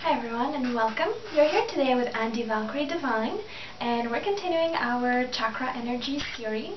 Hi everyone and welcome. You're here today with Andy Valkyrie Divine and we're continuing our Chakra Energy series.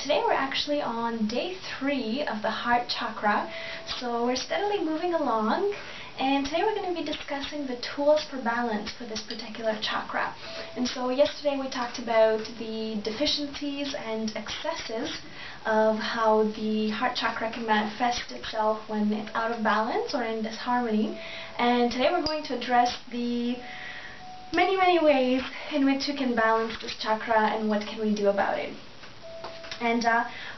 Today we're actually on day 3 of the Heart Chakra, so we're steadily moving along, and today we're going to be discussing the tools for balance for this particular chakra. And so yesterday we talked about the deficiencies and excesses of how the heart chakra can manifest itself when it's out of balance or in disharmony. And today we're going to address the many ways in which you can balance this chakra and what can we do about it. And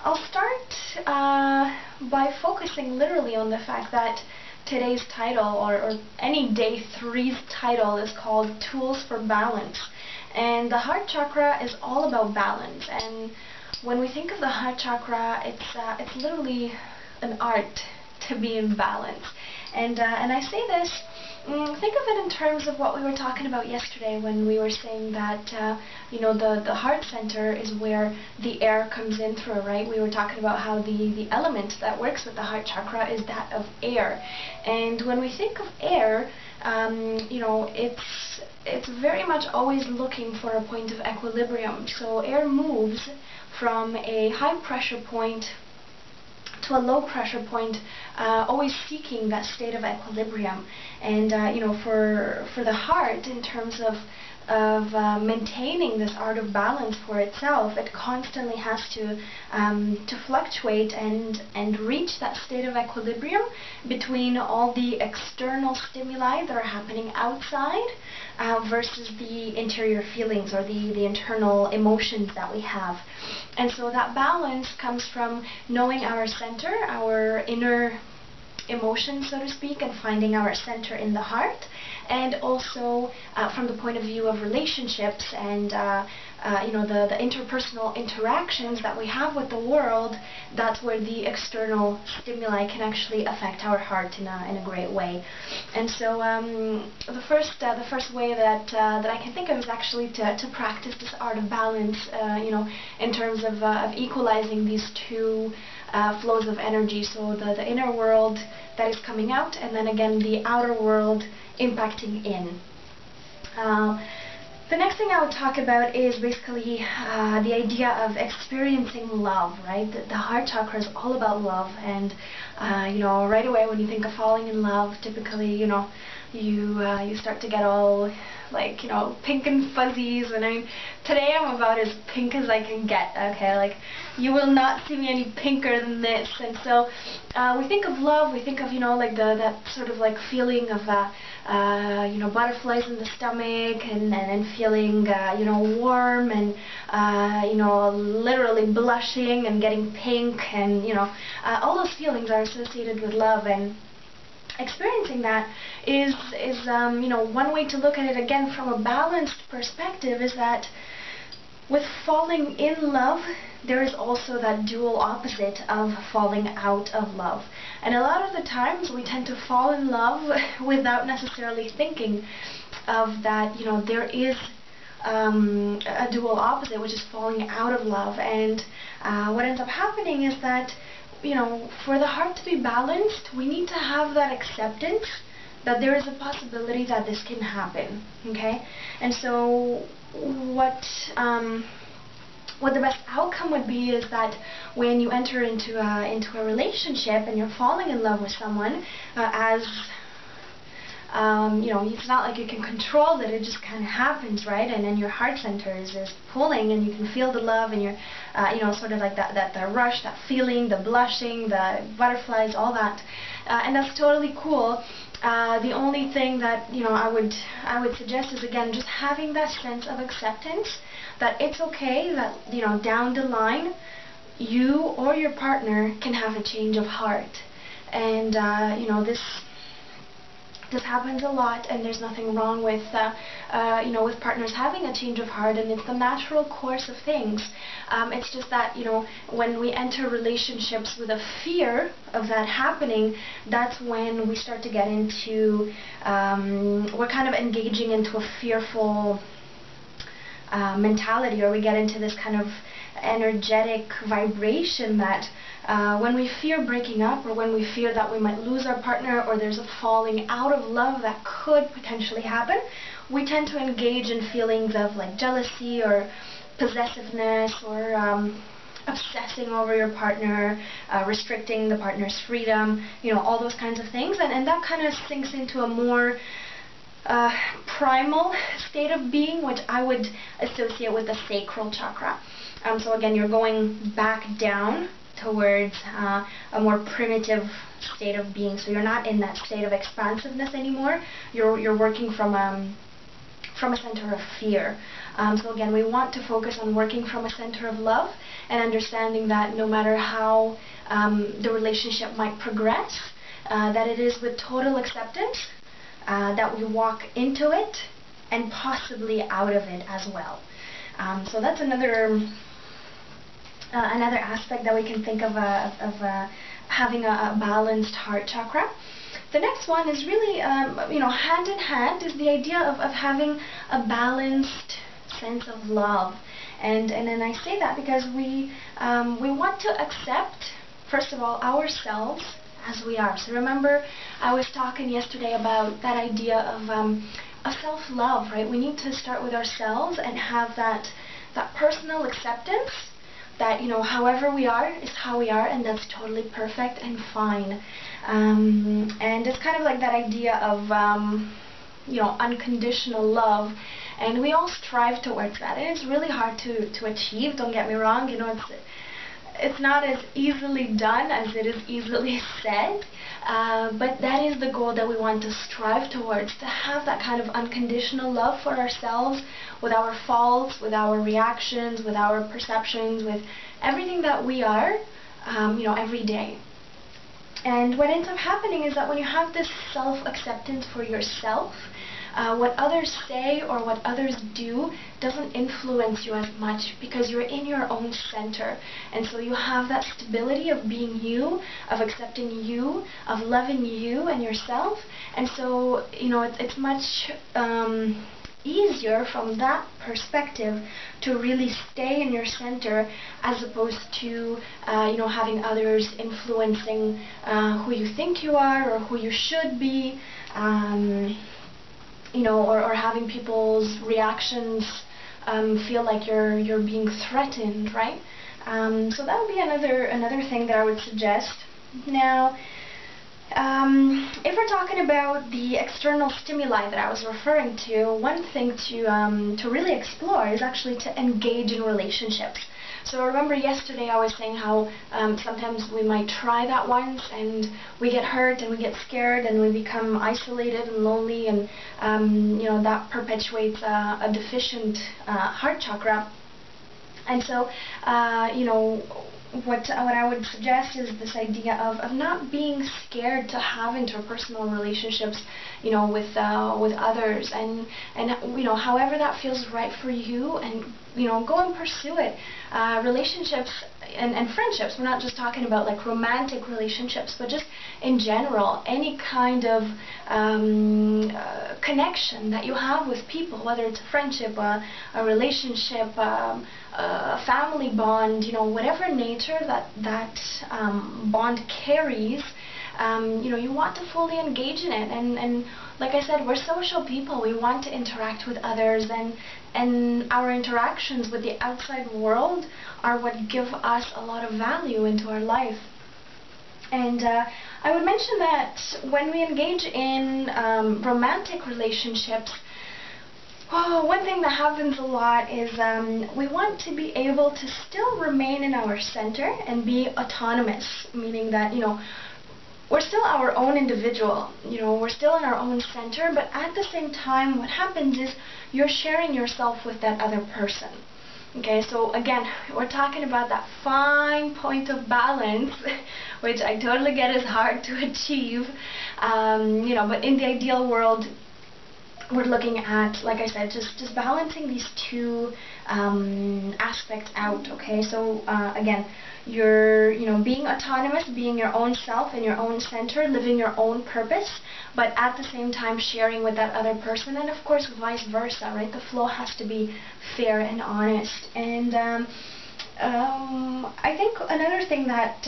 I'll start by focusing literally on the fact that today's title, or any day 3's title, is called Tools for Balance. And the heart chakra is all about balance. And when we think of the heart chakra, it's literally an art to be in balance. And I say this, think of it in terms of what we were talking about yesterday when we were saying that, the heart center is where the air comes in through, right? We were talking about how the element that works with the heart chakra is that of air. And when we think of air, it's very much always looking for a point of equilibrium. So air moves from a high pressure point to a low pressure point, always seeking that state of equilibrium. And for the heart, in terms of maintaining this art of balance for itself, it constantly has to fluctuate and reach that state of equilibrium between all the external stimuli that are happening outside versus the interior feelings or the internal emotions that we have. And so that balance comes from knowing our center, our inner emotions, so to speak, and finding our center in the heart, and also from the point of view of relationships and the interpersonal interactions that we have with the world. That's where the external stimuli can actually affect our heart in a great way. And so the first way that I can think of is actually to practice this art of balance, in terms of equalizing these two flows of energy. So the inner world that is coming out, and then again the outer world impacting in. The next thing I would talk about is basically the idea of experiencing love, right? The heart chakra is all about love, and right away when you think of falling in love, typically, you start to get all pink and fuzzies, and I mean, today I'm about as pink as I can get, okay? Like, you will not see me any pinker than this. And so we think of love, we think of, that sort of feeling of butterflies in the stomach, and feeling warm, and literally blushing and getting pink, and all those feelings are associated with love. And experiencing that is one way to look at it, again from a balanced perspective, is that with falling in love, there is also that dual opposite of falling out of love. And a lot of the times we tend to fall in love without necessarily thinking of that, there is a dual opposite, which is falling out of love. And what ends up happening is that for the heart to be balanced, we need to have that acceptance that there is a possibility that this can happen, okay? And so what the best outcome would be is that when you enter into a relationship and you're falling in love with someone, it's not like you can control it, it just kind of happens, right? And then your heart center is pulling, and you can feel the love, and you're, sort of like that rush, that feeling, the blushing, the butterflies, all that. And that's totally cool. The only thing that, I would suggest is, again, just having that sense of acceptance that it's okay that, down the line, you or your partner can have a change of heart. And, this happens a lot, and there's nothing wrong with, with partners having a change of heart, and it's the natural course of things. It's just that, when we enter relationships with a fear of that happening, that's when we start to get into, we're kind of engaging into a fearful mentality, or we get into this kind of energetic vibration that when we fear breaking up, or when we fear that we might lose our partner, or there's a falling out of love that could potentially happen, we tend to engage in feelings of like jealousy or possessiveness, or obsessing over your partner, restricting the partner's freedom, all those kinds of things, and that kind of sinks into a more primal state of being, which I would associate with the sacral chakra. So again, you're going back down towards a more primitive state of being. So you're not in that state of expansiveness anymore. You're working from a center of fear. So again, we want to focus on working from a center of love and understanding that no matter how the relationship might progress, that it is with total acceptance that we walk into it and possibly out of it as well. So that's another aspect that we can think of having a balanced heart chakra. The next one is really, hand in hand is the idea of having a balanced sense of love. And then I say that because we want to accept, first of all, ourselves as we are. So remember, I was talking yesterday about that idea of self-love, right? We need to start with ourselves and have that personal acceptance that, however we are is how we are, and that's totally perfect and fine. And it's kind of like that idea of, unconditional love, and we all strive towards that. And it's really hard to achieve, don't get me wrong, it's not as easily done as it is easily said, but that is the goal that we want to strive towards, to have that kind of unconditional love for ourselves, with our faults, with our reactions, with our perceptions, with everything that we are, every day. And what ends up happening is that when you have this self-acceptance for yourself, what others say or what others do doesn't influence you as much, because you're in your own center. And so you have that stability of being you, of accepting you, of loving you and yourself. And so, it's much easier from that perspective to really stay in your center, as opposed to having others influencing who you think you are or who you should be, or having people's reactions feel like you're being threatened, right? So that would be another thing that I would suggest. Now, if we're talking about the external stimuli that I was referring to, one thing to really explore is actually to engage in relationships. So remember yesterday I was saying how sometimes we might try that once and we get hurt and we get scared and we become isolated and lonely, and that perpetuates a deficient heart chakra. And so what I would suggest is this idea of not being scared to have interpersonal relationships, with others, and however that feels right for you, and go and pursue it. Relationships and friendships, we're not just talking about like romantic relationships, but just in general, any kind of connection that you have with people, whether it's a friendship, a relationship, a family bond, whatever nature that bond carries, you want to fully engage in it. And like I said, we're social people. We want to interact with others, and our interactions with the outside world are what give us a lot of value into our life. And I would mention that when we engage in romantic relationships, one thing that happens a lot is we want to be able to still remain in our center and be autonomous, meaning that, we're still our own individual, we're still in our own center, but at the same time, what happens is you're sharing yourself with that other person. Okay, so again, we're talking about that fine point of balance, which I totally get is hard to achieve, but in the ideal world, we're looking at, like I said, just balancing these two aspects out, okay? So again, you're being autonomous, being your own self in your own center, living your own purpose, but at the same time sharing with that other person, and of course vice versa, right? The flow has to be fair and honest. And I think another thing that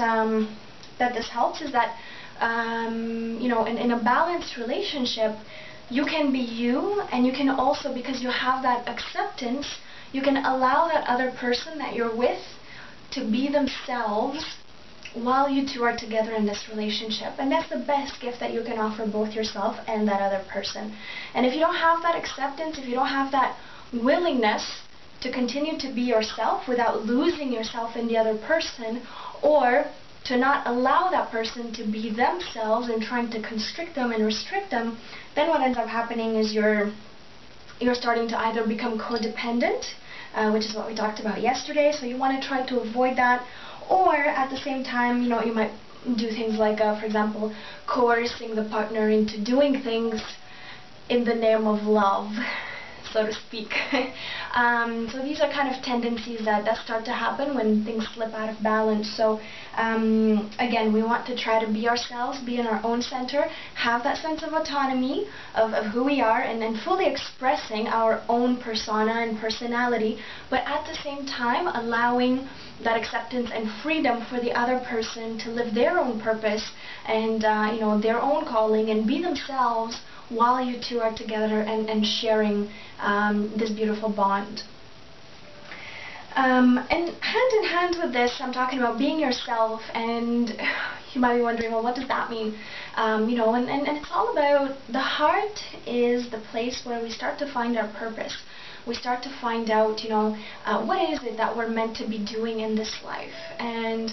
that this helps is that you know, in a balanced relationship, you can be you, and you can also, because you have that acceptance, you can allow that other person that you're with to be themselves while you two are together in this relationship. And that's the best gift that you can offer both yourself and that other person. And if you don't have that acceptance, if you don't have that willingness to continue to be yourself without losing yourself in the other person, or to not allow that person to be themselves and trying to constrict them and restrict them, then what ends up happening is you're starting to either become codependent, which is what we talked about yesterday, so you want to try to avoid that, or at the same time, you know, you might do things like, for example, coercing the partner into doing things in the name of love, so to speak. So these are kind of tendencies that start to happen when things slip out of balance. So again, we want to try to be ourselves, be in our own center, have that sense of autonomy of who we are, and then fully expressing our own persona and personality, but at the same time allowing that acceptance and freedom for the other person to live their own purpose and you know, their own calling and be themselves while you two are together and sharing this beautiful bond. And hand in hand with this, I'm talking about being yourself, and you might be wondering, well, what does that mean? You know, and it's all about, the heart is the place where we start to find our purpose. We start to find out, you know, what is it that we're meant to be doing in this life. And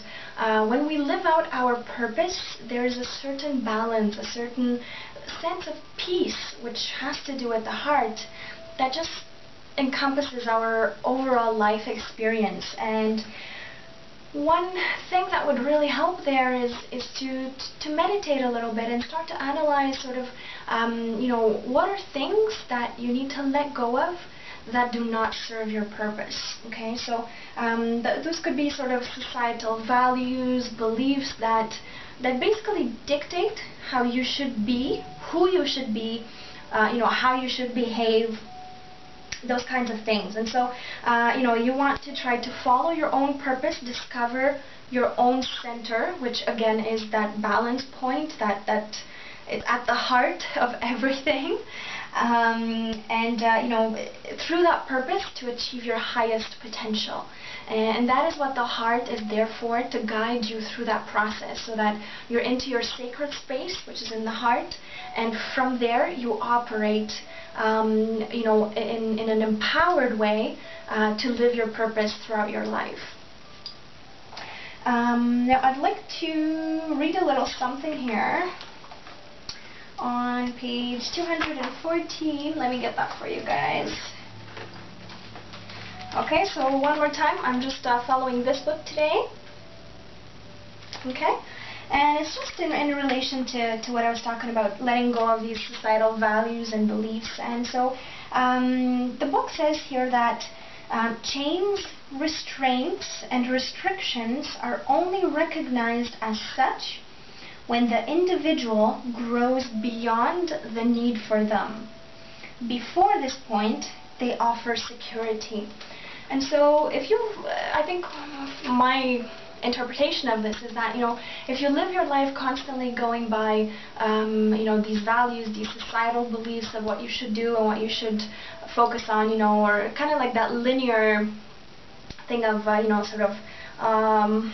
when we live out our purpose, there's a certain balance, a certain sense of peace, which has to do with the heart, that just encompasses our overall life experience. And one thing that would really help there is to meditate a little bit and start to analyze sort of, you know, what are things that you need to let go of that do not serve your purpose. Okay, so those could be sort of societal values, beliefs that basically dictate how you should be, who you should be, you know, how you should behave, those kinds of things. And so, you know, you want to try to follow your own purpose, discover your own center, which again is that balance point that is at the heart of everything. And you know, through that purpose to achieve your highest potential. And that is what the heart is there for, to guide you through that process, so that you're into your sacred space, which is in the heart, and from there you operate, you know, in an empowered way to live your purpose throughout your life. Now I'd like to read a little something here on page 214. Let me get that for you guys. Okay, so one more time, I'm just following this book today. Okay, and it's just in relation to what I was talking about, letting go of these societal values and beliefs. And so the book says here that chains, restraints, and restrictions are only recognized as such when the individual grows beyond the need for them. Before this point, they offer security. And so if you, I think my interpretation of this is that, you know, if you live your life constantly going by, you know, these values, these societal beliefs of what you should do and what you should focus on, you know, or kind of like that linear thing of, you know, sort of, I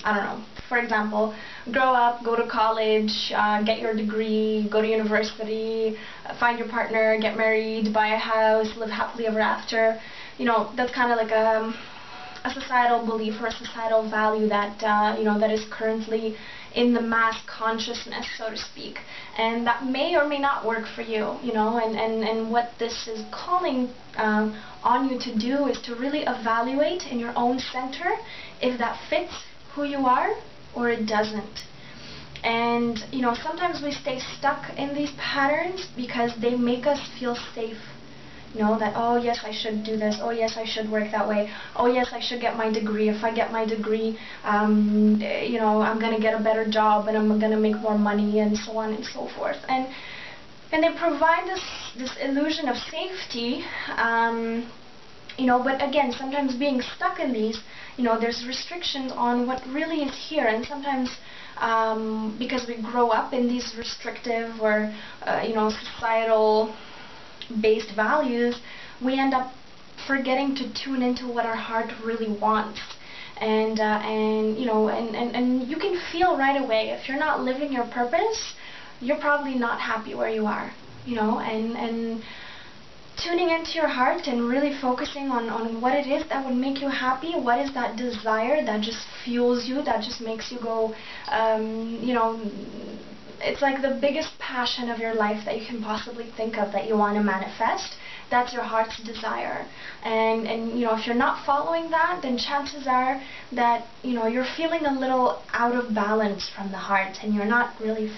don't know, for example, grow up, go to college, get your degree, go to university, find your partner, get married, buy a house, live happily ever after. You know, that's kind of like a societal belief or a societal value that, you know, that is currently in the mass consciousness, so to speak. And that may or may not work for you, you know, and what this is calling on you to do is to really evaluate in your own center if that fits who you are or it doesn't. And, you know, sometimes we stay stuck in these patterns because they make us feel safe. You know, that, oh yes, I should do this, oh yes, I should work that way, oh yes, I should get my degree. If I get my degree, you know, I'm going to get a better job and I'm going to make more money, and so on and so forth. And they provide this illusion of safety, you know, but again, sometimes being stuck in these, there's restrictions on what really is here, and sometimes because we grow up in these restrictive or societal based values, we end up forgetting to tune into what our heart really wants. And you can feel right away if you're not living your purpose, you're probably not happy where you are, and tuning into your heart and really focusing on what it is that would make you happy, what is that desire that just fuels you, that just makes you go, it's like the biggest passion of your life that you can possibly think of that you want to manifest. That's your heart's desire. And if you're not following that, then chances are that, you're feeling a little out of balance from the heart, and you're not really,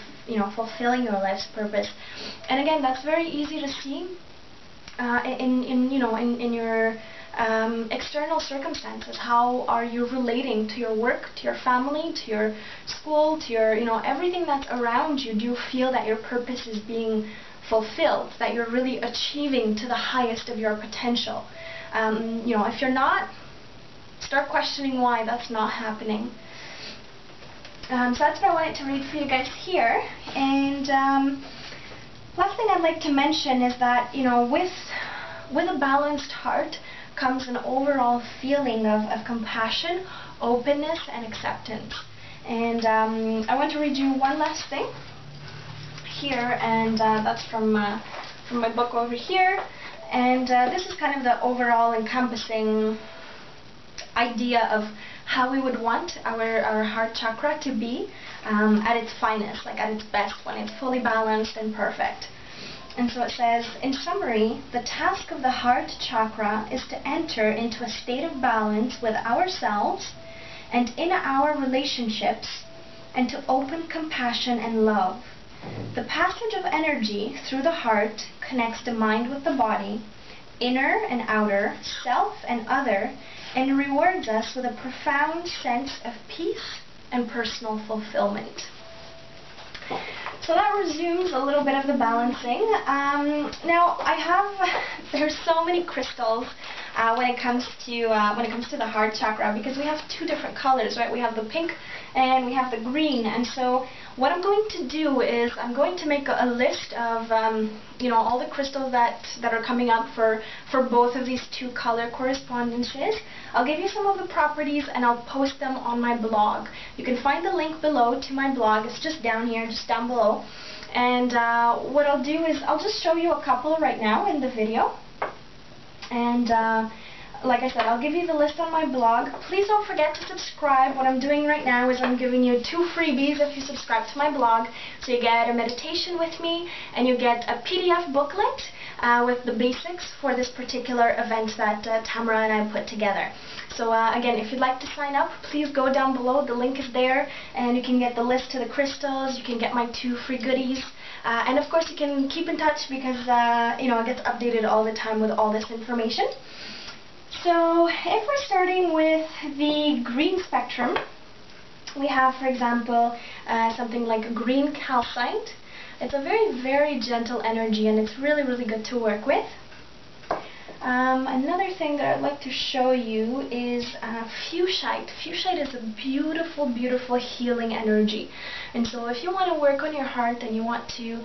fulfilling your life's purpose. And again, that's very easy to see in your external circumstances. How are you relating to your work, to your family, to your school, to your, everything that's around you? Do you feel that your purpose is being fulfilled, that you're really achieving to the highest of your potential? If you're not, start questioning why that's not happening. So that's what I wanted to read for you guys here. And last thing I'd like to mention is that, with a balanced heart comes an overall feeling of compassion, openness, and acceptance. And I want to read you one last thing here, and that's from my book over here. And this is kind of the overall encompassing idea of how we would want our heart chakra to be at its finest, like at its best, when it's fully balanced and perfect. And so it says, in summary, the task of the heart chakra is to enter into a state of balance with ourselves and in our relationships, and to open compassion and love. The passage of energy through the heart connects the mind with the body, inner and outer, self and other, and rewards us with a profound sense of peace and personal fulfillment. So that resumes a little bit of the balancing. Now there's so many crystals when it comes to the heart chakra, because we have two different colors, right? We have the pink and we have the green. And so what I'm going to do is I'm going to make a list of all the crystals that are coming up for both of these two color correspondences. I'll give you some of the properties and I'll post them on my blog. You can find the link below to my blog. It's just down here, just down below. And what I'll do is I'll just show you a couple right now in the video. And like I said, I'll give you the list on my blog. Please don't forget to subscribe. What I'm doing right now is I'm giving you 2 freebies if you subscribe to my blog. So you get a meditation with me, and you get a PDF booklet with the basics for this particular event that Tamara and I put together. So again, if you'd like to sign up, please go down below. The link is there, and you can get the list to the crystals. You can get my 2 free goodies. And of course, you can keep in touch because it gets updated all the time with all this information. So if we're starting with the green spectrum, we have, for example, something like green calcite. It's a very, very gentle energy, and it's really, really good to work with. Another thing that I'd like to show you is fuchsite. Fuchsite is a beautiful, beautiful healing energy. And so if you want to work on your heart and you want to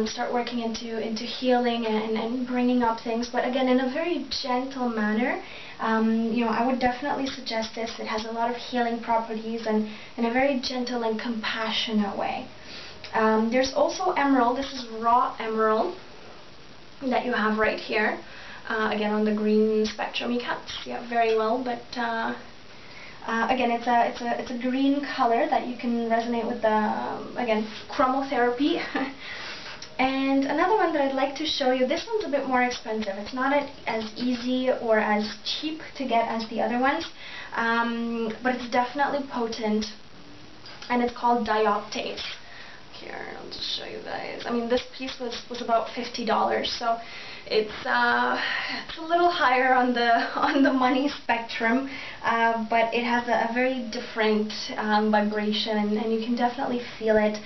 start working into healing and bringing up things, but again in a very gentle manner, I would definitely suggest this. It has a lot of healing properties and in a very gentle and compassionate way. There's also emerald. This is raw emerald that you have right here. Again, on the green spectrum, you can't see it very well, but again, it's a green color that you can resonate with the, again, chromotherapy. And another one that I'd like to show you, this one's a bit more expensive. It's not as easy or as cheap to get as the other ones, but it's definitely potent, and it's called dioptase. here, I'll just show you guys. I mean, this piece was about $50, so it's a little higher on the money spectrum, but it has a very different vibration, and you can definitely feel it.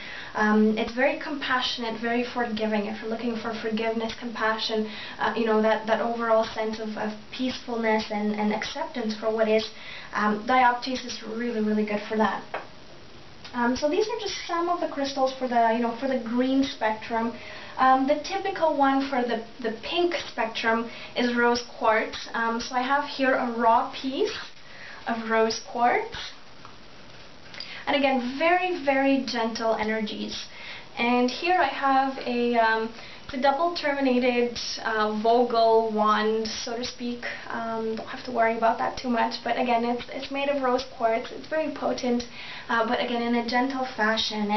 It's very compassionate, very forgiving. If you're looking for forgiveness, compassion, you know, that overall sense of peacefulness and acceptance for what is, dioptase is really, really good for that. So these are just some of the crystals for the, you know, for the green spectrum. The typical one for the pink spectrum is rose quartz. So I have here a raw piece of rose quartz. And again, very, very gentle energies. And here I have a double terminated Vogel wand, so to speak. Don't have to worry about that too much, but again, it's made of rose quartz. It's very potent, but again, in a gentle fashion.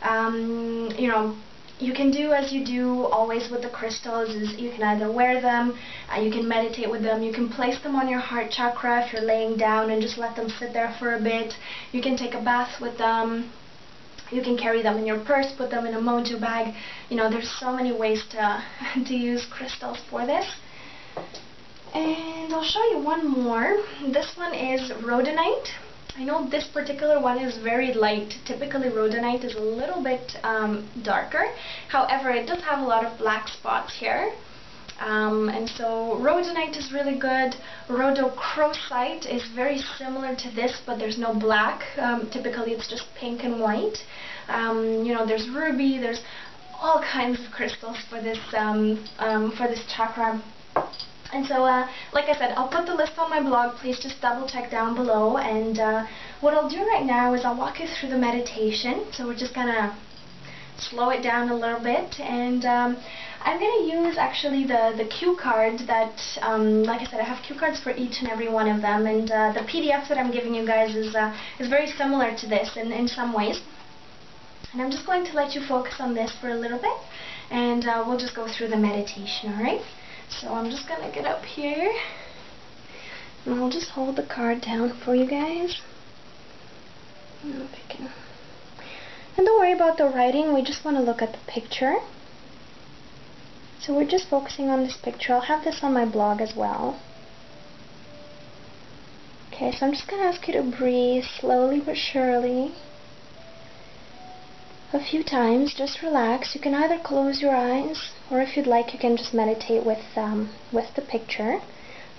And you know, you can do as you do always with the crystals, is you can either wear them, you can meditate with them, you can place them on your heart chakra if you're laying down and just let them sit there for a bit. You can take a bath with them. You can carry them in your purse, put them in a mojo bag. You know, there's so many ways to use crystals for this. And I'll show you one more. This one is Rhodonite. I know this particular one is very light. Typically Rhodonite is a little bit darker. However, it does have a lot of black spots here. And so Rhodonite is really good. Rhodochrosite is very similar to this, but there's no black. Typically it's just pink and white. You know, there's ruby, there's all kinds of crystals for this chakra. And so, like I said, I'll put the list on my blog. Please just double check down below. And what I'll do right now is I'll walk you through the meditation. So we're just gonna slow it down a little bit, and I'm going to use actually the cue card that, like I said, I have cue cards for each and every one of them, and the PDF that I'm giving you guys is very similar to this in some ways. And I'm just going to let you focus on this for a little bit, and we'll just go through the meditation, alright? So I'm just going to get up here, and I'll just hold the card down for you guys. If I can. And don't worry about the writing, we just want to look at the picture. So we're just focusing on this picture. I'll have this on my blog as well. Okay, so I'm just going to ask you to breathe slowly but surely. A few times, just relax. You can either close your eyes, or if you'd like, you can just meditate with the picture.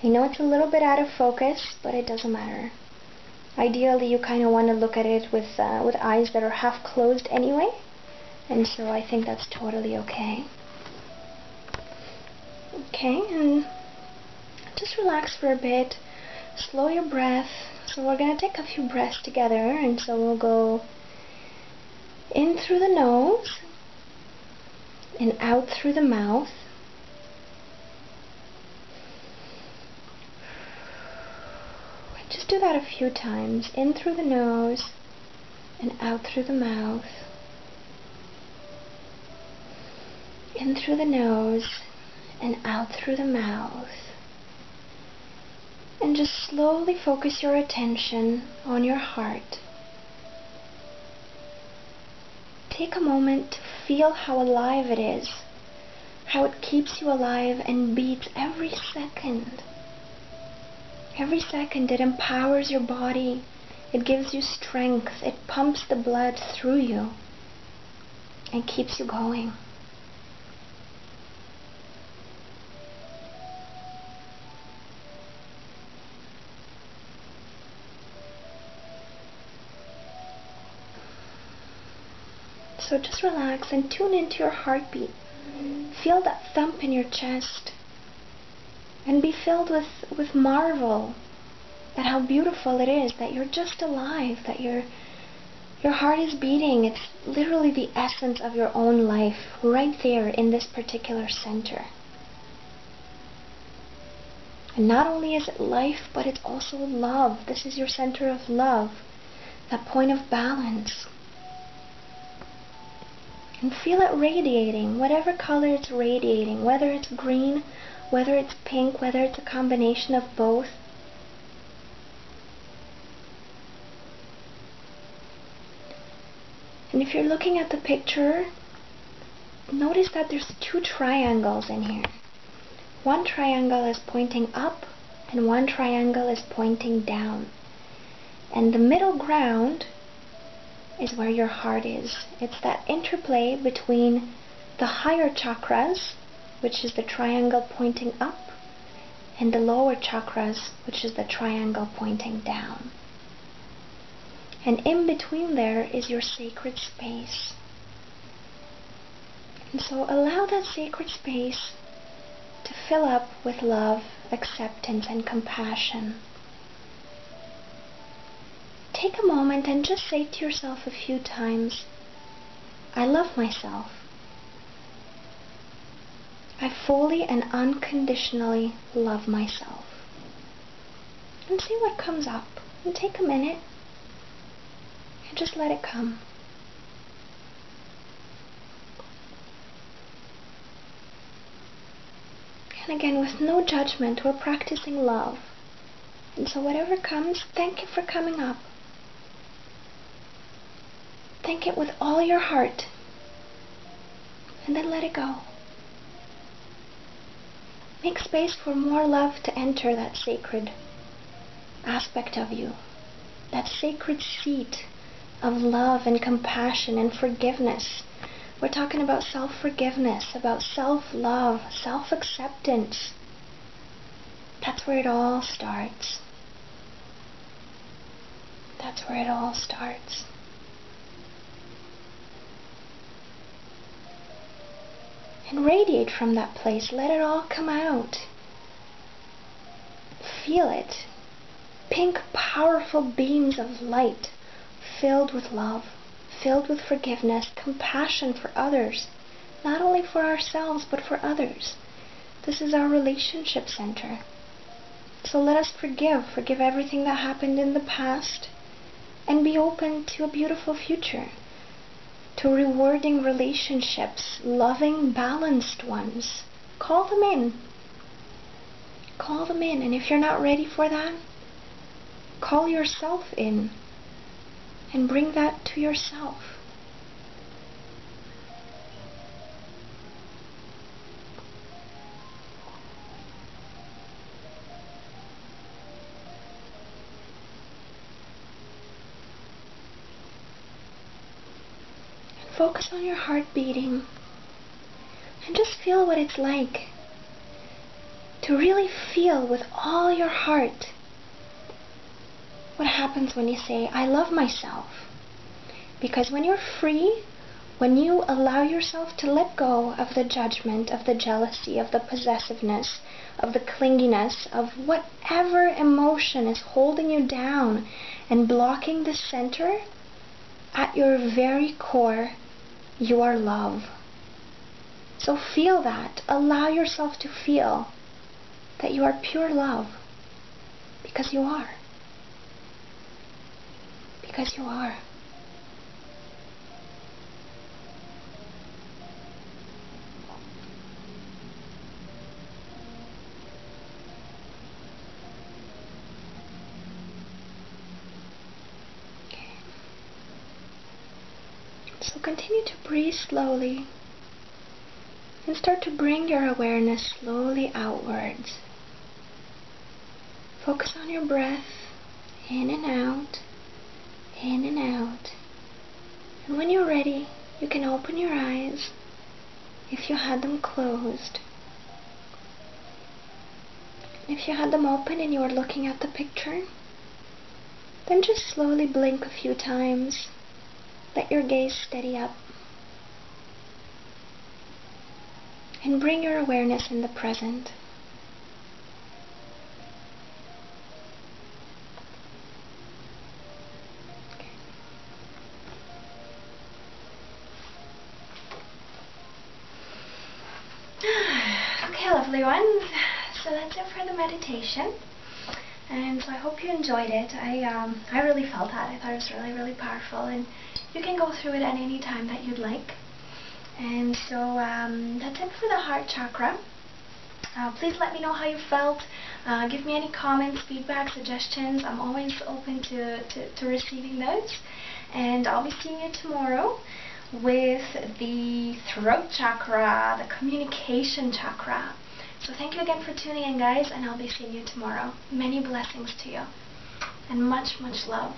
I know it's a little bit out of focus, but it doesn't matter. Ideally, you kind of want to look at it with eyes that are half closed anyway, and so I think that's totally okay. Okay, and just relax for a bit, slow your breath. So we're going to take a few breaths together, and so we'll go in through the nose, and out through the mouth. Just do that a few times. In through the nose and out through the mouth. In through the nose and out through the mouth. And just slowly focus your attention on your heart. Take a moment to feel how alive it is, how it keeps you alive and beats every second. Every second it empowers your body, it gives you strength, it pumps the blood through you and keeps you going. So just relax and tune into your heartbeat. Feel that thump in your chest. And be filled with marvel at how beautiful it is that you're just alive, that your heart is beating. It's literally the essence of your own life right there in this particular center. And not only is it life, but it's also love. This is your center of love, that point of balance. And feel it radiating, whatever color it's radiating, whether it's green, whether it's pink, whether it's a combination of both. And And if you're looking at the picture, notice that there's 2 triangles in here. One triangle is pointing up and one triangle is pointing down. And the middle ground is where your heart is. It's that interplay between the higher chakras, which is the triangle pointing up, and the lower chakras, which is the triangle pointing down. And in between there is your sacred space. And so allow that sacred space to fill up with love, acceptance, and compassion. Take a moment and just say to yourself a few times, I love myself. I fully and unconditionally love myself. And see what comes up. And take a minute and just let it come. And again, with no judgment, we're practicing love. And so whatever comes, thank it for coming up. Thank it with all your heart. And then let it go. Make space for more love to enter that sacred aspect of you. That sacred seat of love and compassion and forgiveness. We're talking about self-forgiveness, about self-love, self-acceptance. That's where it all starts. That's where it all starts. And radiate from that place. Let it all come out. Feel it. Pink, powerful beams of light filled with love, filled with forgiveness, compassion for others. Not only for ourselves, but for others. This is our relationship center. So let us forgive everything that happened in the past, and be open to a beautiful future. To rewarding relationships, loving, balanced ones. Call them in. Call them in. And if you're not ready for that, call yourself in and bring that to yourself. Focus on your heart beating and just feel what it's like to really feel with all your heart what happens when you say, I love myself. Because when you're free, when you allow yourself to let go of the judgment, of the jealousy, of the possessiveness, of the clinginess, of whatever emotion is holding you down and blocking the center, at your very core, you are love. So feel that. Allow yourself to feel that you are pure love. Because you are. Because you are. So continue to breathe slowly and start to bring your awareness slowly outwards. Focus on your breath, in and out, in and out. And when you're ready, you can open your eyes if you had them closed. If you had them open and you were looking at the picture, then just slowly blink a few times. Let your gaze steady up. And bring your awareness in the present. Okay, lovely ones. So that's it for the meditation. And so I hope you enjoyed it. I really felt that. I thought it was really, really powerful. And you can go through it at any time that you'd like. And so that's it for the heart chakra. Please let me know how you felt. Give me any comments, feedback, suggestions. I'm always open to receiving those. And I'll be seeing you tomorrow with the throat chakra, the communication chakra. So thank you again for tuning in, guys, and I'll be seeing you tomorrow. Many blessings to you, and much, much love.